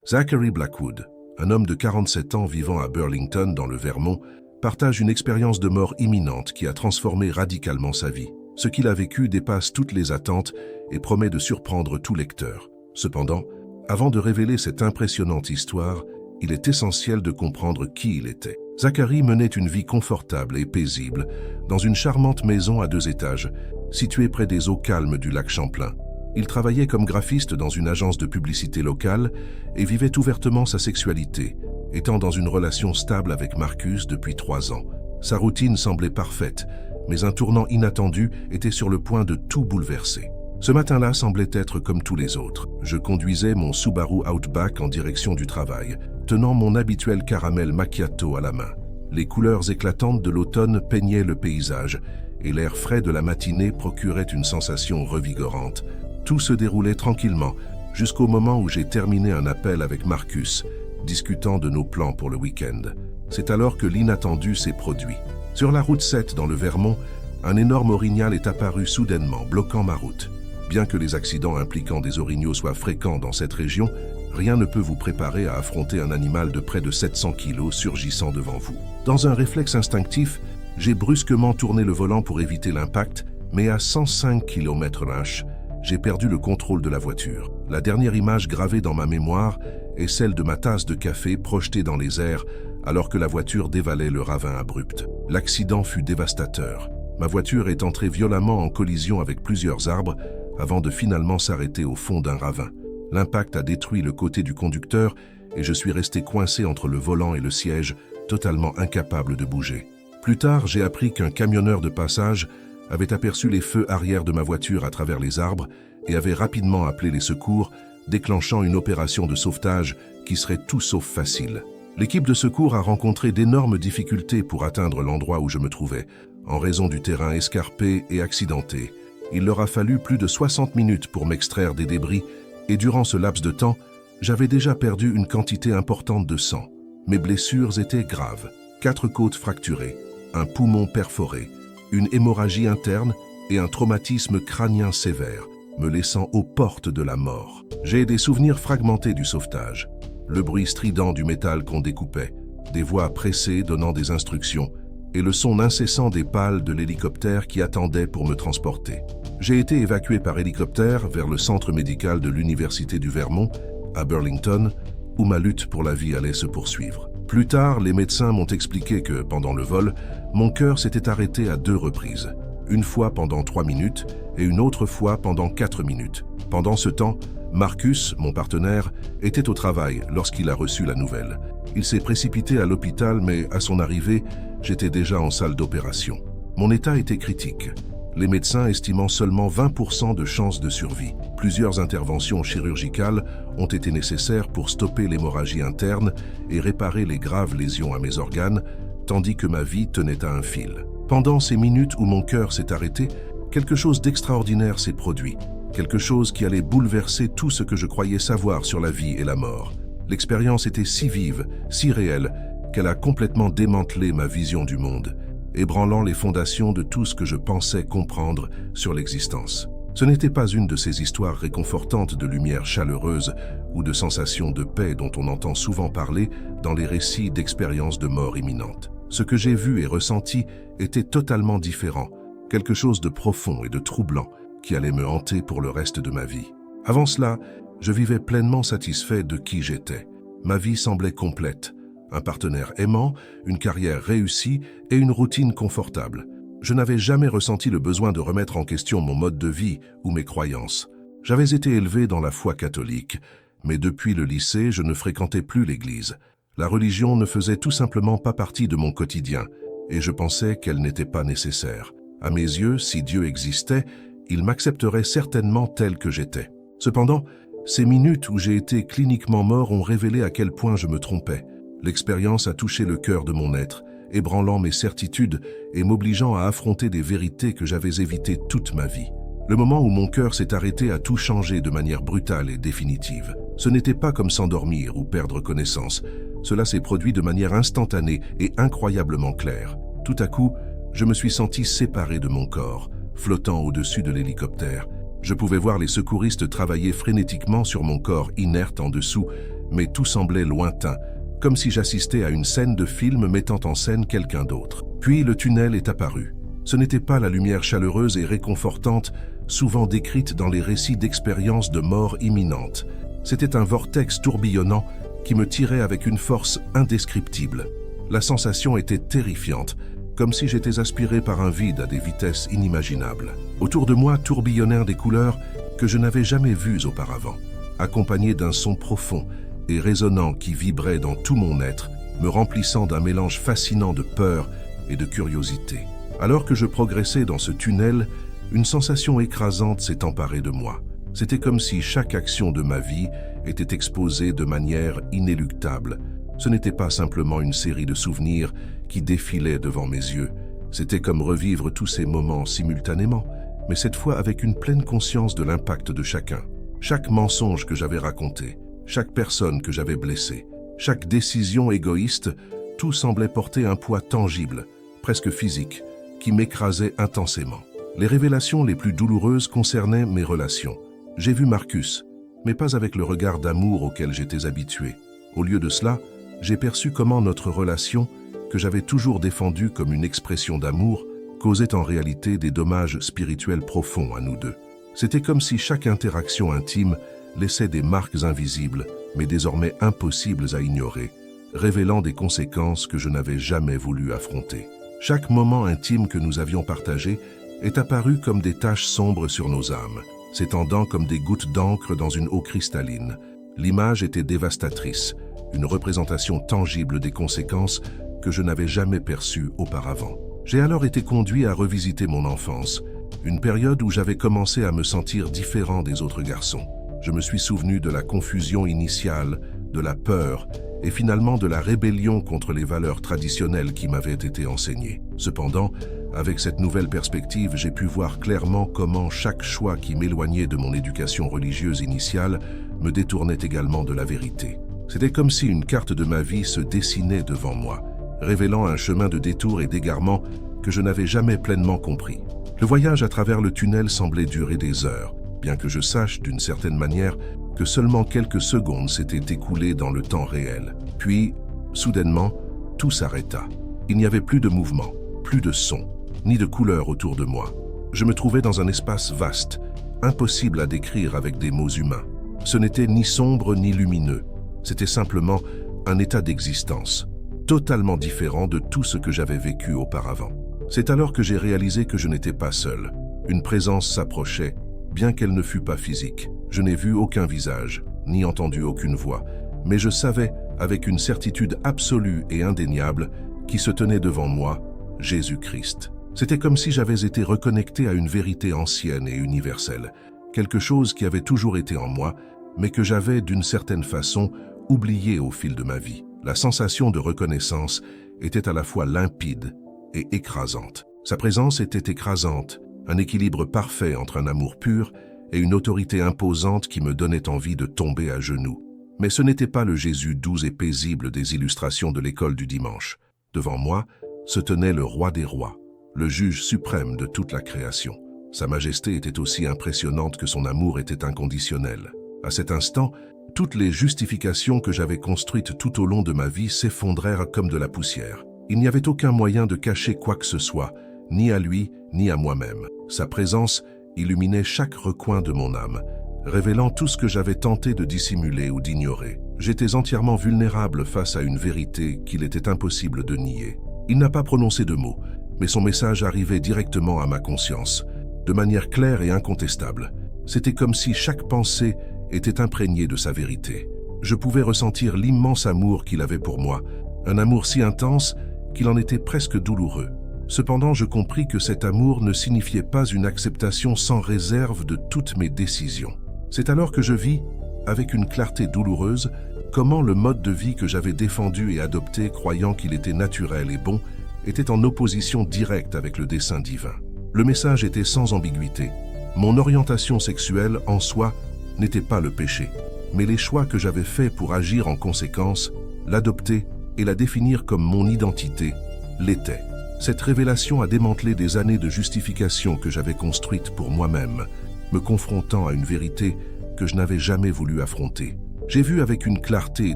Zachary Blackwood, un homme de 47 ans vivant à Burlington dans le Vermont, partage une expérience de mort imminente qui a transformé radicalement sa vie. Ce qu'il a vécu dépasse toutes les attentes et promet de surprendre tout lecteur. Cependant, avant de révéler cette impressionnante histoire, il est essentiel de comprendre qui il était. Zachary menait une vie confortable et paisible dans une charmante maison à 2 étages, située près des eaux calmes du lac Champlain. Il travaillait comme graphiste dans une agence de publicité locale et vivait ouvertement sa sexualité, étant dans une relation stable avec Marcus depuis 3 ans. Sa routine semblait parfaite, mais un tournant inattendu était sur le point de tout bouleverser. Ce matin-là semblait être comme tous les autres. Je conduisais mon Subaru Outback en direction du travail, tenant mon habituel caramel macchiato à la main. Les couleurs éclatantes de l'automne peignaient le paysage et l'air frais de la matinée procurait une sensation revigorante. Tout se déroulait tranquillement jusqu'au moment où j'ai terminé un appel avec Marcus, discutant de nos plans pour le week-end. C'est alors que l'inattendu s'est produit. Sur la route 7 dans le Vermont, un énorme orignal est apparu soudainement, bloquant ma route. Bien que les accidents impliquant des orignaux soient fréquents dans cette région, rien ne peut vous préparer à affronter un animal de près de 700 kg surgissant devant vous. Dans un réflexe instinctif, j'ai brusquement tourné le volant pour éviter l'impact, mais à 105 km/h, j'ai perdu le contrôle de la voiture. La dernière image gravée dans ma mémoire est celle de ma tasse de café projetée dans les airs alors que la voiture dévalait le ravin abrupt. L'accident fut dévastateur. Ma voiture est entrée violemment en collision avec plusieurs arbres avant de finalement s'arrêter au fond d'un ravin. L'impact a détruit le côté du conducteur et je suis resté coincé entre le volant et le siège, totalement incapable de bouger. Plus tard, j'ai appris qu'un camionneur de passage avait aperçu les feux arrière de ma voiture à travers les arbres et avait rapidement appelé les secours, déclenchant une opération de sauvetage qui serait tout sauf facile. L'équipe de secours a rencontré d'énormes difficultés pour atteindre l'endroit où je me trouvais, en raison du terrain escarpé et accidenté. Il leur a fallu plus de 60 minutes pour m'extraire des débris et durant ce laps de temps, j'avais déjà perdu une quantité importante de sang. Mes blessures étaient graves. 4 côtes fracturées, un poumon perforé, une hémorragie interne et un traumatisme crânien sévère, me laissant aux portes de la mort. J'ai des souvenirs fragmentés du sauvetage. Le bruit strident du métal qu'on découpait, des voix pressées donnant des instructions et le son incessant des pales de l'hélicoptère qui attendait pour me transporter. J'ai été évacué par hélicoptère vers le centre médical de l'Université du Vermont, à Burlington, où ma lutte pour la vie allait se poursuivre. Plus tard, les médecins m'ont expliqué que, pendant le vol, mon cœur s'était arrêté à 2 reprises. Une fois pendant 3 minutes et une autre fois pendant 4 minutes. Pendant ce temps, Marcus, mon partenaire, était au travail lorsqu'il a reçu la nouvelle. Il s'est précipité à l'hôpital, mais à son arrivée, j'étais déjà en salle d'opération. Mon état était critique, les médecins estimant seulement 20% de chances de survie. Plusieurs interventions chirurgicales ont été nécessaires pour stopper l'hémorragie interne et réparer les graves lésions à mes organes, tandis que ma vie tenait à un fil. Pendant ces minutes où mon cœur s'est arrêté, quelque chose d'extraordinaire s'est produit. Quelque chose qui allait bouleverser tout ce que je croyais savoir sur la vie et la mort. L'expérience était si vive, si réelle, qu'elle a complètement démantelé ma vision du monde, ébranlant les fondations de tout ce que je pensais comprendre sur l'existence. Ce n'était pas une de ces histoires réconfortantes de lumière chaleureuse ou de sensations de paix dont on entend souvent parler dans les récits d'expériences de mort imminente. Ce que j'ai vu et ressenti était totalement différent, quelque chose de profond et de troublant qui allait me hanter pour le reste de ma vie. Avant cela, je vivais pleinement satisfait de qui j'étais. Ma vie semblait complète. Un partenaire aimant, une carrière réussie et une routine confortable. Je n'avais jamais ressenti le besoin de remettre en question mon mode de vie ou mes croyances. J'avais été élevé dans la foi catholique, mais depuis le lycée, je ne fréquentais plus l'église. La religion ne faisait tout simplement pas partie de mon quotidien, et je pensais qu'elle n'était pas nécessaire. À mes yeux, si Dieu existait, il m'accepterait certainement tel que j'étais. Cependant, ces minutes où j'ai été cliniquement mort ont révélé à quel point je me trompais. L'expérience a touché le cœur de mon être, ébranlant mes certitudes et m'obligeant à affronter des vérités que j'avais évitées toute ma vie. Le moment où mon cœur s'est arrêté a tout changé de manière brutale et définitive. Ce n'était pas comme s'endormir ou perdre connaissance. Cela s'est produit de manière instantanée et incroyablement claire. Tout à coup, je me suis senti séparé de mon corps, flottant au-dessus de l'hélicoptère. Je pouvais voir les secouristes travailler frénétiquement sur mon corps inerte en dessous, mais tout semblait lointain, comme si j'assistais à une scène de film mettant en scène quelqu'un d'autre. Puis le tunnel est apparu. Ce n'était pas la lumière chaleureuse et réconfortante, souvent décrite dans les récits d'expériences de mort imminente. C'était un vortex tourbillonnant qui me tirait avec une force indescriptible. La sensation était terrifiante, comme si j'étais aspiré par un vide à des vitesses inimaginables. Autour de moi tourbillonnèrent des couleurs que je n'avais jamais vues auparavant, accompagnées d'un son profond et résonnant qui vibrait dans tout mon être, me remplissant d'un mélange fascinant de peur et de curiosité. Alors que je progressais dans ce tunnel, une sensation écrasante s'est emparée de moi. C'était comme si chaque action de ma vie était exposée de manière inéluctable. Ce n'était pas simplement une série de souvenirs qui défilaient devant mes yeux. C'était comme revivre tous ces moments simultanément, mais cette fois avec une pleine conscience de l'impact de chacun. Chaque mensonge que j'avais raconté, chaque personne que j'avais blessée, chaque décision égoïste, tout semblait porter un poids tangible, presque physique, qui m'écrasait intensément. Les révélations les plus douloureuses concernaient mes relations. J'ai vu Marcus, mais pas avec le regard d'amour auquel j'étais habitué. Au lieu de cela, j'ai perçu comment notre relation, que j'avais toujours défendue comme une expression d'amour, causait en réalité des dommages spirituels profonds à nous deux. C'était comme si chaque interaction intime laissait des marques invisibles, mais désormais impossibles à ignorer, révélant des conséquences que je n'avais jamais voulu affronter. Chaque moment intime que nous avions partagé est apparu comme des taches sombres sur nos âmes, s'étendant comme des gouttes d'encre dans une eau cristalline. L'image était dévastatrice, une représentation tangible des conséquences que je n'avais jamais perçues auparavant. J'ai alors été conduit à revisiter mon enfance, une période où j'avais commencé à me sentir différent des autres garçons. Je me suis souvenu de la confusion initiale, de la peur et finalement de la rébellion contre les valeurs traditionnelles qui m'avaient été enseignées. Cependant, avec cette nouvelle perspective, j'ai pu voir clairement comment chaque choix qui m'éloignait de mon éducation religieuse initiale me détournait également de la vérité. C'était comme si une carte de ma vie se dessinait devant moi, révélant un chemin de détour et d'égarement que je n'avais jamais pleinement compris. Le voyage à travers le tunnel semblait durer des heures, bien que je sache d'une certaine manière que seulement quelques secondes s'étaient écoulées dans le temps réel. Puis, soudainement, tout s'arrêta. Il n'y avait plus de mouvement, plus de son, ni de couleur autour de moi. Je me trouvais dans un espace vaste, impossible à décrire avec des mots humains. Ce n'était ni sombre ni lumineux, c'était simplement un état d'existence, totalement différent de tout ce que j'avais vécu auparavant. C'est alors que j'ai réalisé que je n'étais pas seul. Une présence s'approchait, bien qu'elle ne fût pas physique. Je n'ai vu aucun visage, ni entendu aucune voix, mais je savais, avec une certitude absolue et indéniable, qui se tenait devant moi, Jésus-Christ. C'était comme si j'avais été reconnecté à une vérité ancienne et universelle, quelque chose qui avait toujours été en moi, mais que j'avais, d'une certaine façon, oublié au fil de ma vie. La sensation de reconnaissance était à la fois limpide et écrasante. Sa présence était écrasante, un équilibre parfait entre un amour pur et une autorité imposante qui me donnait envie de tomber à genoux. Mais ce n'était pas le Jésus doux et paisible des illustrations de l'école du dimanche. Devant moi se tenait le roi des rois, le juge suprême de toute la création. Sa majesté était aussi impressionnante que son amour était inconditionnel. À cet instant, toutes les justifications que j'avais construites tout au long de ma vie s'effondrèrent comme de la poussière. Il n'y avait aucun moyen de cacher quoi que ce soit, ni à lui, ni à moi-même. Sa présence illuminait chaque recoin de mon âme, révélant tout ce que j'avais tenté de dissimuler ou d'ignorer. J'étais entièrement vulnérable face à une vérité qu'il était impossible de nier. Il n'a pas prononcé de mots, mais son message arrivait directement à ma conscience, de manière claire et incontestable. C'était comme si chaque pensée était imprégnée de sa vérité. Je pouvais ressentir l'immense amour qu'il avait pour moi, un amour si intense qu'il en était presque douloureux. Cependant, je compris que cet amour ne signifiait pas une acceptation sans réserve de toutes mes décisions. C'est alors que je vis, avec une clarté douloureuse, comment le mode de vie que j'avais défendu et adopté, croyant qu'il était naturel et bon, était en opposition directe avec le dessein divin. Le message était sans ambiguïté. Mon orientation sexuelle, en soi, n'était pas le péché, mais les choix que j'avais faits pour agir en conséquence, l'adopter et la définir comme mon identité, l'étaient. Cette révélation a démantelé des années de justification que j'avais construites pour moi-même, me confrontant à une vérité que je n'avais jamais voulu affronter. J'ai vu avec une clarté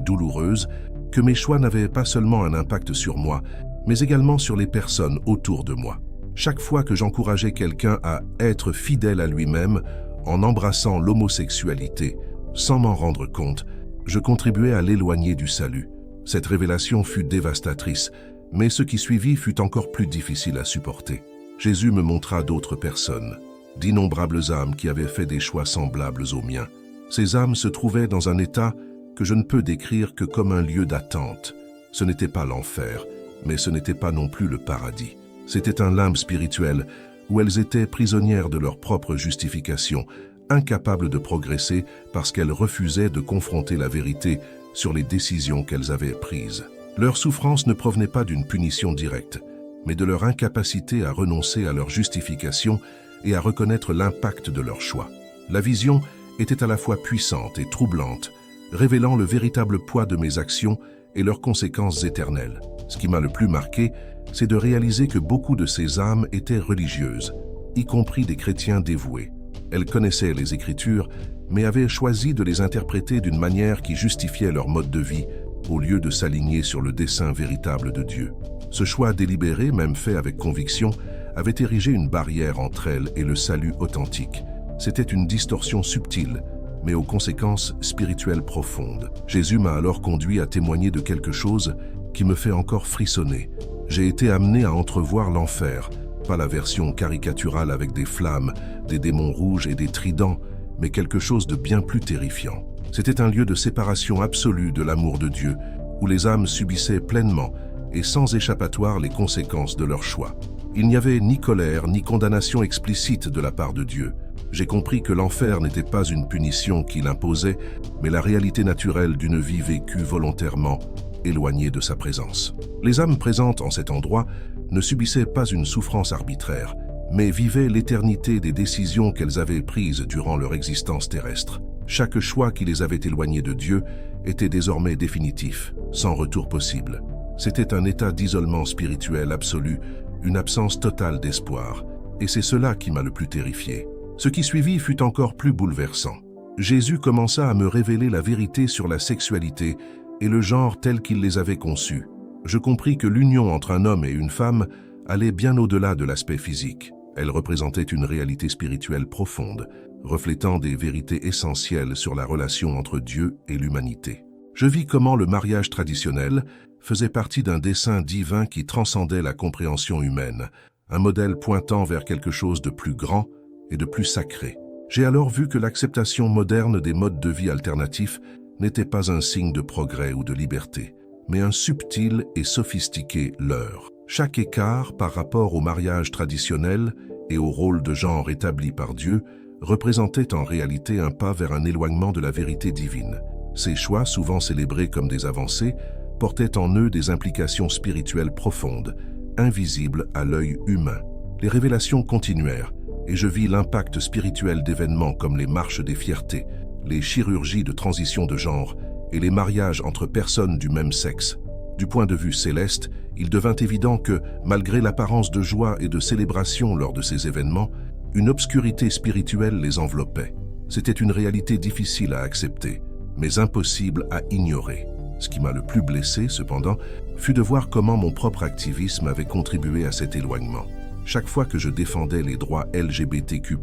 douloureuse que mes choix n'avaient pas seulement un impact sur moi, mais également sur les personnes autour de moi. Chaque fois que j'encourageais quelqu'un à être fidèle à lui-même en embrassant l'homosexualité, sans m'en rendre compte, je contribuais à l'éloigner du salut. Cette révélation fut dévastatrice, mais ce qui suivit fut encore plus difficile à supporter. Jésus me montra d'autres personnes, d'innombrables âmes qui avaient fait des choix semblables aux miens. Ces âmes se trouvaient dans un état que je ne peux décrire que comme un lieu d'attente. Ce n'était pas l'enfer, mais ce n'était pas non plus le paradis. C'était un limbe spirituel où elles étaient prisonnières de leur propre justification, incapables de progresser parce qu'elles refusaient de confronter la vérité sur les décisions qu'elles avaient prises. Leur souffrance ne provenait pas d'une punition directe, mais de leur incapacité à renoncer à leur justification et à reconnaître l'impact de leurs choix. La vision était à la fois puissante et troublante, révélant le véritable poids de mes actions et leurs conséquences éternelles. Ce qui m'a le plus marqué, c'est de réaliser que beaucoup de ces âmes étaient religieuses, y compris des chrétiens dévoués. Elles connaissaient les Écritures, mais avaient choisi de les interpréter d'une manière qui justifiait leur mode de vie, au lieu de s'aligner sur le dessein véritable de Dieu. Ce choix délibéré, même fait avec conviction, avait érigé une barrière entre elles et le salut authentique. C'était une distorsion subtile, mais aux conséquences spirituelles profondes. Jésus m'a alors conduit à témoigner de quelque chose qui me fait encore frissonner. J'ai été amené à entrevoir l'enfer, pas la version caricaturale avec des flammes, des démons rouges et des tridents, mais quelque chose de bien plus terrifiant. C'était un lieu de séparation absolue de l'amour de Dieu, où les âmes subissaient pleinement et sans échappatoire les conséquences de leurs choix. Il n'y avait ni colère ni condamnation explicite de la part de Dieu. J'ai compris que l'enfer n'était pas une punition qu'il imposait, mais la réalité naturelle d'une vie vécue volontairement, éloignée de sa présence. Les âmes présentes en cet endroit ne subissaient pas une souffrance arbitraire, mais vivaient l'éternité des décisions qu'elles avaient prises durant leur existence terrestre. Chaque choix qui les avait éloignées de Dieu était désormais définitif, sans retour possible. C'était un état d'isolement spirituel absolu, une absence totale d'espoir, et c'est cela qui m'a le plus terrifié. Ce qui suivit fut encore plus bouleversant. Jésus commença à me révéler la vérité sur la sexualité et le genre tel qu'il les avait conçus. Je compris que l'union entre un homme et une femme allait bien au-delà de l'aspect physique. Elle représentait une réalité spirituelle profonde, reflétant des vérités essentielles sur la relation entre Dieu et l'humanité. Je vis comment le mariage traditionnel faisait partie d'un dessein divin qui transcendait la compréhension humaine, un modèle pointant vers quelque chose de plus grand et de plus sacré. J'ai alors vu que l'acceptation moderne des modes de vie alternatifs n'était pas un signe de progrès ou de liberté, mais un subtil et sophistiqué leurre. Chaque écart par rapport au mariage traditionnel et au rôle de genre établi par Dieu représentait en réalité un pas vers un éloignement de la vérité divine. Ces choix, souvent célébrés comme des avancées, portaient en eux des implications spirituelles profondes, invisibles à l'œil humain. Les révélations continuèrent, et je vis l'impact spirituel d'événements comme les marches des fiertés, les chirurgies de transition de genre et les mariages entre personnes du même sexe. Du point de vue céleste, il devint évident que, malgré l'apparence de joie et de célébration lors de ces événements, une obscurité spirituelle les enveloppait. C'était une réalité difficile à accepter, mais impossible à ignorer. Ce qui m'a le plus blessé, cependant, fut de voir comment mon propre activisme avait contribué à cet éloignement. Chaque fois que je défendais les droits LGBTQ+,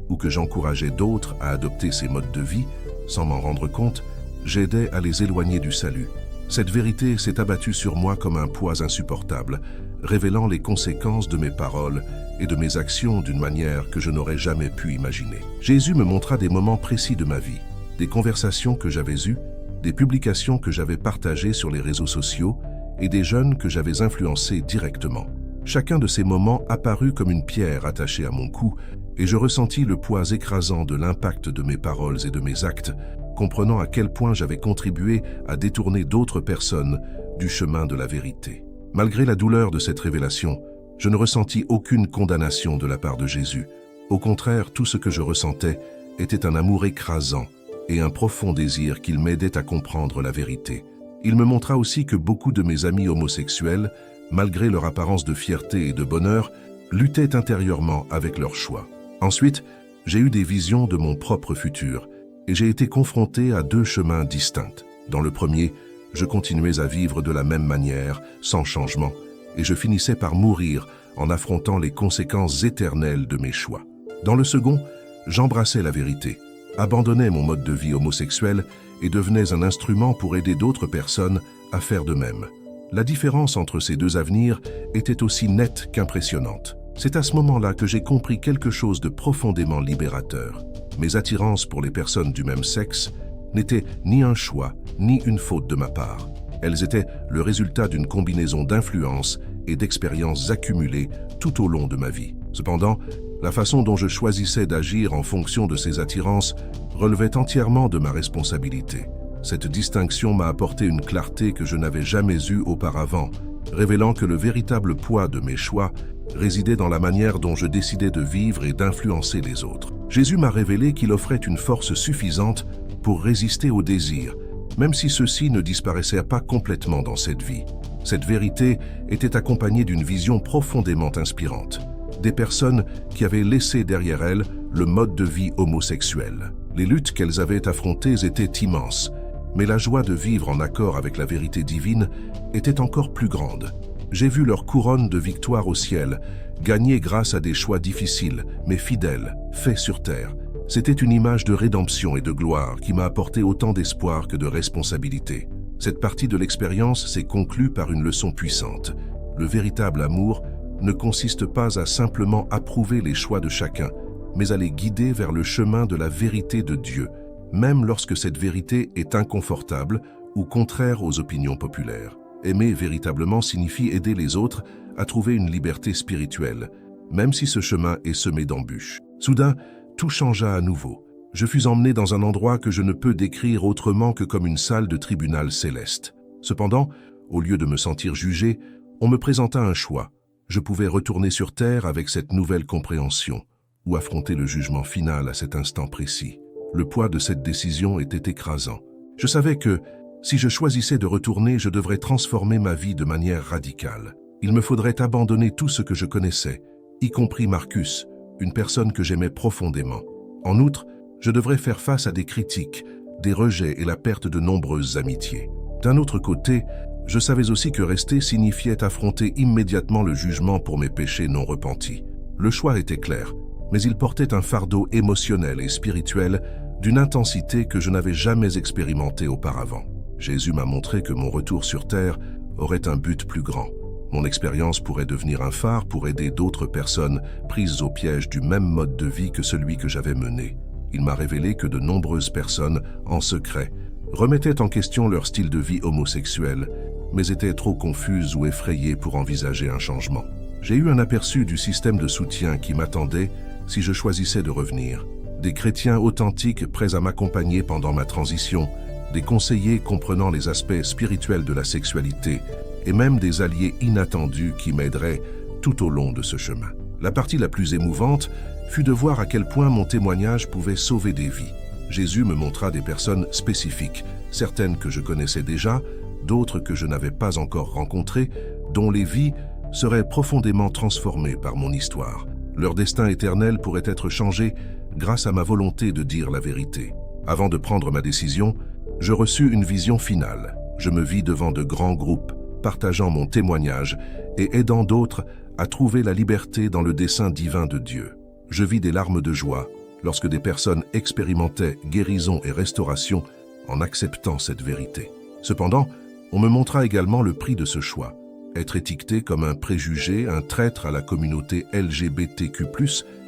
ou que j'encourageais d'autres à adopter ces modes de vie, sans m'en rendre compte, j'aidais à les éloigner du salut. Cette vérité s'est abattue sur moi comme un poids insupportable, révélant les conséquences de mes paroles et de mes actions d'une manière que je n'aurais jamais pu imaginer. Jésus me montra des moments précis de ma vie, des conversations que j'avais eues, des publications que j'avais partagées sur les réseaux sociaux et des jeunes que j'avais influencés directement. Chacun de ces moments apparut comme une pierre attachée à mon cou et je ressentis le poids écrasant de l'impact de mes paroles et de mes actes, comprenant à quel point j'avais contribué à détourner d'autres personnes du chemin de la vérité. Malgré la douleur de cette révélation, je ne ressentis aucune condamnation de la part de Jésus. Au contraire, tout ce que je ressentais était un amour écrasant et un profond désir qu'il m'aidait à comprendre la vérité. Il me montra aussi que beaucoup de mes amis homosexuels, malgré leur apparence de fierté et de bonheur, luttaient intérieurement avec leurs choix. Ensuite, j'ai eu des visions de mon propre futur, et j'ai été confronté à deux chemins distincts. Dans le premier, je continuais à vivre de la même manière, sans changement, et je finissais par mourir en affrontant les conséquences éternelles de mes choix. Dans le second, j'embrassais la vérité, abandonnais mon mode de vie homosexuel et devenais un instrument pour aider d'autres personnes à faire de même. La différence entre ces deux avenirs était aussi nette qu'impressionnante. C'est à ce moment-là que j'ai compris quelque chose de profondément libérateur. Mes attirances pour les personnes du même sexe n'étaient ni un choix, ni une faute de ma part. Elles étaient le résultat d'une combinaison d'influences et d'expériences accumulées tout au long de ma vie. Cependant, la façon dont je choisissais d'agir en fonction de ces attirances relevait entièrement de ma responsabilité. Cette distinction m'a apporté une clarté que je n'avais jamais eue auparavant, révélant que le véritable poids de mes choix résidait dans la manière dont je décidais de vivre et d'influencer les autres. Jésus m'a révélé qu'il offrait une force suffisante pour résister aux désirs, même si ceux-ci ne disparaissaient pas complètement dans cette vie. Cette vérité était accompagnée d'une vision profondément inspirante. Des personnes qui avaient laissé derrière elles le mode de vie homosexuel. Les luttes qu'elles avaient affrontées étaient immenses, mais la joie de vivre en accord avec la vérité divine était encore plus grande. J'ai vu leur couronne de victoire au ciel, gagnée grâce à des choix difficiles, mais fidèles, faits sur terre. C'était une image de rédemption et de gloire qui m'a apporté autant d'espoir que de responsabilité. Cette partie de l'expérience s'est conclue par une leçon puissante. Le véritable amour ne consiste pas à simplement approuver les choix de chacun, mais à les guider vers le chemin de la vérité de Dieu, même lorsque cette vérité est inconfortable ou contraire aux opinions populaires. Aimer véritablement signifie aider les autres à trouver une liberté spirituelle, même si ce chemin est semé d'embûches. Soudain, tout changea à nouveau. Je fus emmené dans un endroit que je ne peux décrire autrement que comme une salle de tribunal céleste. Cependant, au lieu de me sentir jugé, on me présenta un choix. Je pouvais retourner sur terre avec cette nouvelle compréhension, ou affronter le jugement final à cet instant précis. Le poids de cette décision était écrasant. Je savais que, si je choisissais de retourner, je devrais transformer ma vie de manière radicale. Il me faudrait abandonner tout ce que je connaissais, y compris Marcus, une personne que j'aimais profondément. En outre, je devrais faire face à des critiques, des rejets et la perte de nombreuses amitiés. D'un autre côté, je savais aussi que rester signifiait affronter immédiatement le jugement pour mes péchés non repentis. Le choix était clair, mais il portait un fardeau émotionnel et spirituel d'une intensité que je n'avais jamais expérimentée auparavant. Jésus m'a montré que mon retour sur terre aurait un but plus grand. Mon expérience pourrait devenir un phare pour aider d'autres personnes prises au piège du même mode de vie que celui que j'avais mené. Il m'a révélé que de nombreuses personnes, en secret, remettaient en question leur style de vie homosexuel, mais étaient trop confuses ou effrayées pour envisager un changement. J'ai eu un aperçu du système de soutien qui m'attendait si je choisissais de revenir. Des chrétiens authentiques prêts à m'accompagner pendant ma transition, des conseillers comprenant les aspects spirituels de la sexualité, et même des alliés inattendus qui m'aideraient tout au long de ce chemin. La partie la plus émouvante fut de voir à quel point mon témoignage pouvait sauver des vies. Jésus me montra des personnes spécifiques, certaines que je connaissais déjà, d'autres que je n'avais pas encore rencontrées, dont les vies seraient profondément transformées par mon histoire. Leur destin éternel pourrait être changé grâce à ma volonté de dire la vérité. Avant de prendre ma décision, je reçus une vision finale. Je me vis devant de grands groupes, partageant mon témoignage et aidant d'autres à trouver la liberté dans le dessein divin de Dieu. Je vis des larmes de joie lorsque des personnes expérimentaient guérison et restauration en acceptant cette vérité. Cependant, on me montra également le prix de ce choix. Être étiqueté comme un préjugé, un traître à la communauté LGBTQ+,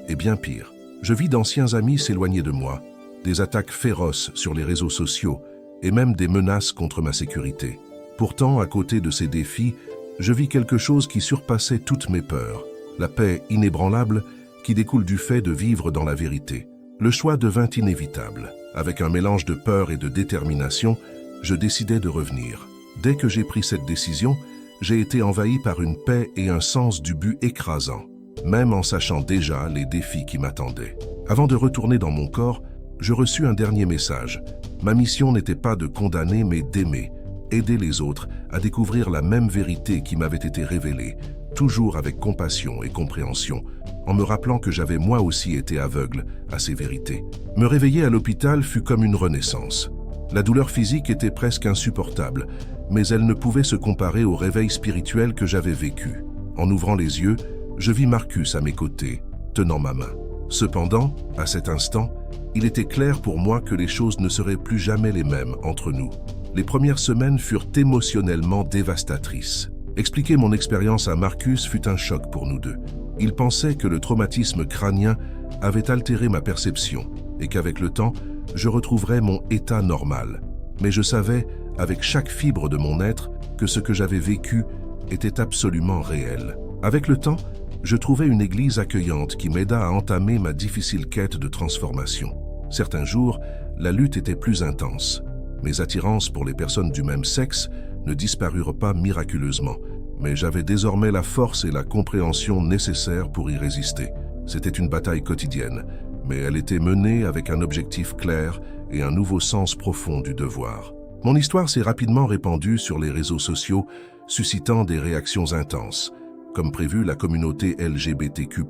et bien pire. Je vis d'anciens amis s'éloigner de moi, des attaques féroces sur les réseaux sociaux et même des menaces contre ma sécurité. Pourtant, à côté de ces défis, je vis quelque chose qui surpassait toutes mes peurs, la paix inébranlable qui découle du fait de vivre dans la vérité. Le choix devint inévitable. Avec un mélange de peur et de détermination, je décidai de revenir. Dès que j'ai pris cette décision, j'ai été envahi par une paix et un sens du but écrasant, même en sachant déjà les défis qui m'attendaient. Avant de retourner dans mon corps, je reçus un dernier message. Ma mission n'était pas de condamner, mais d'aimer, aider les autres à découvrir la même vérité qui m'avait été révélée, toujours avec compassion et compréhension, en me rappelant que j'avais moi aussi été aveugle à ces vérités. Me réveiller à l'hôpital fut comme une renaissance. La douleur physique était presque insupportable, mais elle ne pouvait se comparer au réveil spirituel que j'avais vécu. En ouvrant les yeux, je vis Marcus à mes côtés, tenant ma main. Cependant, à cet instant, il était clair pour moi que les choses ne seraient plus jamais les mêmes entre nous. Les premières semaines furent émotionnellement dévastatrices. Expliquer mon expérience à Marcus fut un choc pour nous deux. Il pensait que le traumatisme crânien avait altéré ma perception et qu'avec le temps, je retrouverais mon état normal. Mais je savais, avec chaque fibre de mon être, que ce que j'avais vécu était absolument réel. Avec le temps, je trouvais une église accueillante qui m'aida à entamer ma difficile quête de transformation. Certains jours, la lutte était plus intense. Mes attirances pour les personnes du même sexe ne disparurent pas miraculeusement, mais j'avais désormais la force et la compréhension nécessaires pour y résister. C'était une bataille quotidienne, mais elle était menée avec un objectif clair et un nouveau sens profond du devoir. Mon histoire s'est rapidement répandue sur les réseaux sociaux, suscitant des réactions intenses. Comme prévu, la communauté LGBTQ+,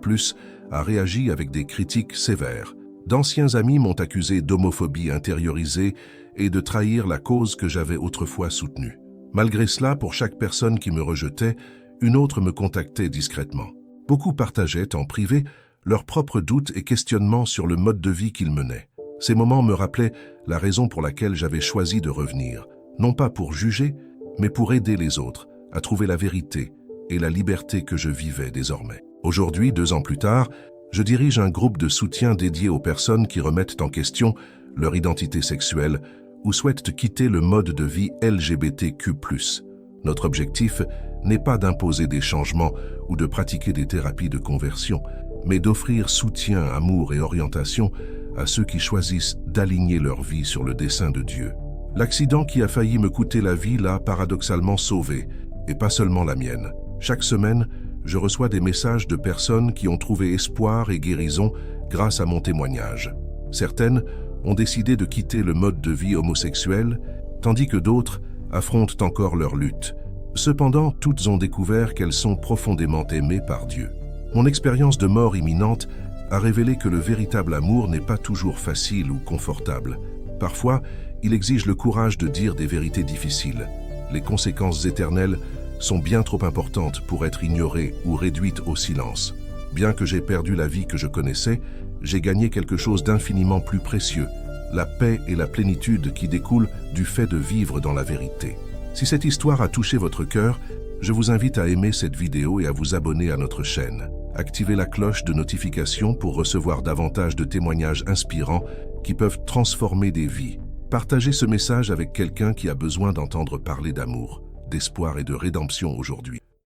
a réagi avec des critiques sévères. D'anciens amis m'ont accusé d'homophobie intériorisée et de trahir la cause que j'avais autrefois soutenue. Malgré cela, pour chaque personne qui me rejetait, une autre me contactait discrètement. Beaucoup partageaient en privé leurs propres doutes et questionnements sur le mode de vie qu'ils menaient. Ces moments me rappelaient la raison pour laquelle j'avais choisi de revenir, non pas pour juger, mais pour aider les autres à trouver la vérité et la liberté que je vivais désormais. Aujourd'hui, 2 ans plus tard, je dirige un groupe de soutien dédié aux personnes qui remettent en question leur identité sexuelle ou souhaitent quitter le mode de vie LGBTQ+. Notre objectif n'est pas d'imposer des changements ou de pratiquer des thérapies de conversion, mais d'offrir soutien, amour et orientation à ceux qui choisissent d'aligner leur vie sur le dessein de Dieu. L'accident qui a failli me coûter la vie l'a paradoxalement sauvé, et pas seulement la mienne. Chaque semaine, je reçois des messages de personnes qui ont trouvé espoir et guérison grâce à mon témoignage. Certaines ont décidé de quitter le mode de vie homosexuel, tandis que d'autres affrontent encore leur lutte. Cependant, toutes ont découvert qu'elles sont profondément aimées par Dieu. Mon expérience de mort imminente a révélé que le véritable amour n'est pas toujours facile ou confortable. Parfois, il exige le courage de dire des vérités difficiles. Les conséquences éternelles sont bien trop importantes pour être ignorées ou réduites au silence. Bien que j'ai perdu la vie que je connaissais, j'ai gagné quelque chose d'infiniment plus précieux, la paix et la plénitude qui découlent du fait de vivre dans la vérité. Si cette histoire a touché votre cœur, je vous invite à aimer cette vidéo et à vous abonner à notre chaîne. Activez la cloche de notification pour recevoir davantage de témoignages inspirants qui peuvent transformer des vies. Partagez ce message avec quelqu'un qui a besoin d'entendre parler d'amour, d'espoir et de rédemption aujourd'hui.